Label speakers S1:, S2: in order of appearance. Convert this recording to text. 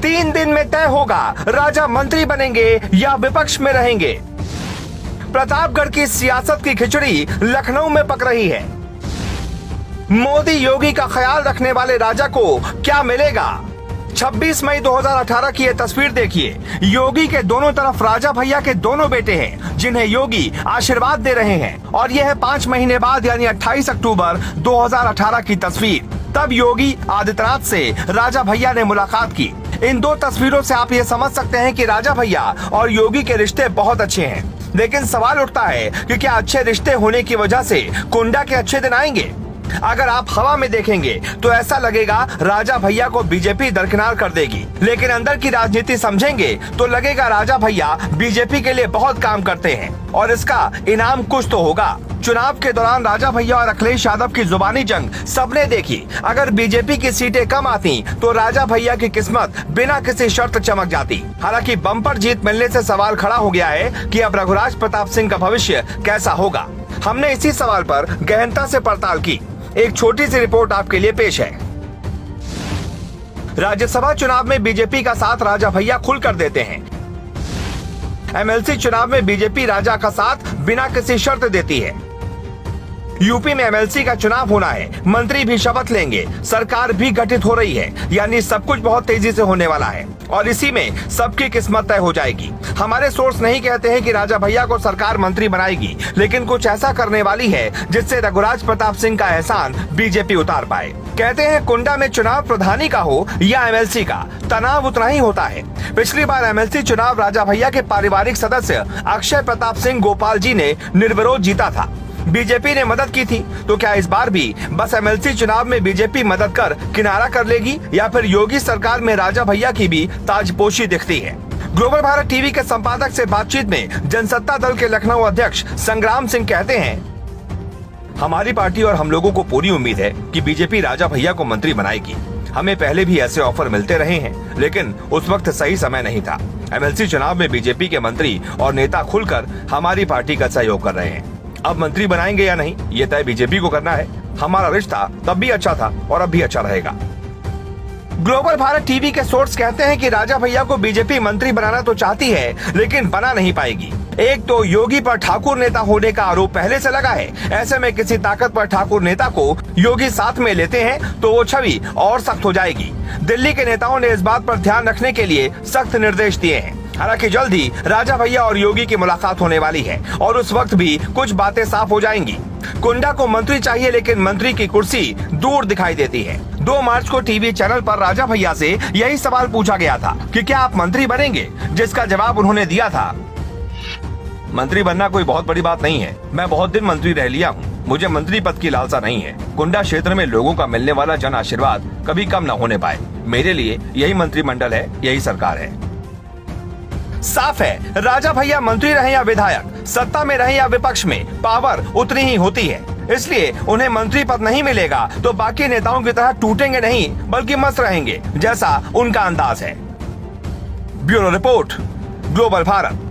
S1: 3 दिन में तय होगा राजा मंत्री बनेंगे या विपक्ष में रहेंगे। प्रतापगढ़ की सियासत की खिचड़ी लखनऊ में पक रही है। मोदी योगी का ख्याल रखने वाले राजा को क्या मिलेगा? 26 मई 2018 की यह तस्वीर देखिए। योगी के दोनों तरफ राजा भैया के दोनों बेटे हैं जिन्हें योगी आशीर्वाद दे रहे हैं, और यह है 5 महीने बाद यानी 28 अक्टूबर 2018 की तस्वीर। तब योगी आदित्यनाथ से राजा भैया ने मुलाकात की। इन दो तस्वीरों से आप ये समझ सकते हैं कि राजा भैया और योगी के रिश्ते बहुत अच्छे हैं। लेकिन सवाल उठता है कि क्या अच्छे रिश्ते होने की वजह से कुंडा के अच्छे दिन आएंगे? अगर आप हवा में देखेंगे तो ऐसा लगेगा राजा भैया को बीजेपी दरकिनार कर देगी, लेकिन अंदर की राजनीति समझेंगे तो लगेगा राजा भैया बीजेपी के लिए बहुत काम करते हैं और इसका इनाम कुछ तो होगा। चुनाव के दौरान राजा भैया और अखिलेश यादव की जुबानी जंग सबने देखी। अगर बीजेपी की सीटें कम आती तो राजा भैया की किस्मत बिना किसी शर्त चमक जाती। हालांकि बम्पर जीत मिलने से सवाल खड़ा हो गया है कि अब रघुराज प्रताप सिंह का भविष्य कैसा होगा। हमने इसी सवाल पर गहनता से पड़ताल की। एक छोटी सी रिपोर्ट आपके लिए पेश है। राज्यसभा चुनाव में बीजेपी का साथ राजा भैया खुलकर देते हैं। एमएलसी चुनाव में बीजेपी राजा का साथ बिना किसी शर्त देती है। यूपी में एमएलसी का चुनाव होना है, मंत्री भी शपथ लेंगे, सरकार भी गठित हो रही है, यानी सब कुछ बहुत तेजी से होने वाला है और इसी में सबकी किस्मत तय हो जाएगी। हमारे सोर्स नहीं कहते हैं कि राजा भैया को सरकार मंत्री बनाएगी, लेकिन कुछ ऐसा करने वाली है जिससे रघुराज प्रताप सिंह का एहसान बीजेपी उतार पाए। कहते हैं कुंडा में चुनाव प्रधानी का हो या एमएलसी का, तनाव उतना ही होता है। पिछली बार एमएलसी चुनाव राजा भैया के पारिवारिक सदस्य अक्षय प्रताप सिंह गोपाल जी ने निर्विरोध जीता था। बीजेपी ने मदद की थी, तो क्या इस बार भी बस एमएलसी चुनाव में बीजेपी मदद कर किनारा कर लेगी या फिर योगी सरकार में राजा भैया की भी ताजपोशी दिखती है? ग्लोबल भारत टीवी के संपादक से बातचीत में जनसत्ता दल के लखनऊ अध्यक्ष संग्राम सिंह कहते हैं, हमारी पार्टी और हम लोगों को पूरी उम्मीद है कि बीजेपी राजा भैया को मंत्री बनाएगी। हमें पहले भी ऐसे ऑफर मिलते रहे हैं, लेकिन उस वक्त सही समय नहीं था। एमएलसी चुनाव में बीजेपी के मंत्री और नेता खुलकर हमारी पार्टी का सहयोग कर रहे हैं। अब मंत्री बनाएंगे या नहीं, ये तय बीजेपी को करना है। हमारा रिश्ता तब भी अच्छा था और अब भी अच्छा रहेगा। ग्लोबल भारत टीवी के सोर्स कहते हैं कि राजा भैया को बीजेपी मंत्री बनाना तो चाहती है, लेकिन बना नहीं पाएगी। एक तो योगी पर ठाकुर नेता होने का आरोप पहले से लगा है। ऐसे में किसी ताकतवर ठाकुर नेता को योगी साथ में लेते हैं तो वो छवि और सख्त हो जाएगी। दिल्ली के नेताओं ने इस बात पर ध्यान रखने के लिए सख्त निर्देश दिए हैं। हालांकि जल्द ही राजा भैया और योगी की मुलाकात होने वाली है और उस वक्त भी कुछ बातें साफ हो जाएंगी। कुंडा को मंत्री चाहिए, लेकिन मंत्री की कुर्सी दूर दिखाई देती है। 2 मार्च को टीवी चैनल पर राजा भैया से यही सवाल पूछा गया था कि क्या आप मंत्री बनेंगे, जिसका जवाब उन्होंने दिया था, मंत्री बनना कोई बहुत बड़ी बात नहीं है। मैं बहुत दिन मंत्री रह लिया हूँ, मुझे मंत्री पद की लालसा नहीं है। कुंडा क्षेत्र में लोगों का मिलने वाला जन आशीर्वाद कभी कम न होने पाए। मेरे लिए यही मंत्रिमंडल है, यही सरकार है। साफ है, राजा भैया मंत्री रहे या विधायक, सत्ता में रहे या विपक्ष में, पावर उतनी ही होती है। इसलिए उन्हें मंत्री पद नहीं मिलेगा तो बाकी नेताओं की तरह टूटेंगे नहीं, बल्कि मस्त रहेंगे, जैसा उनका अंदाज है। Bureau report, global Bharat.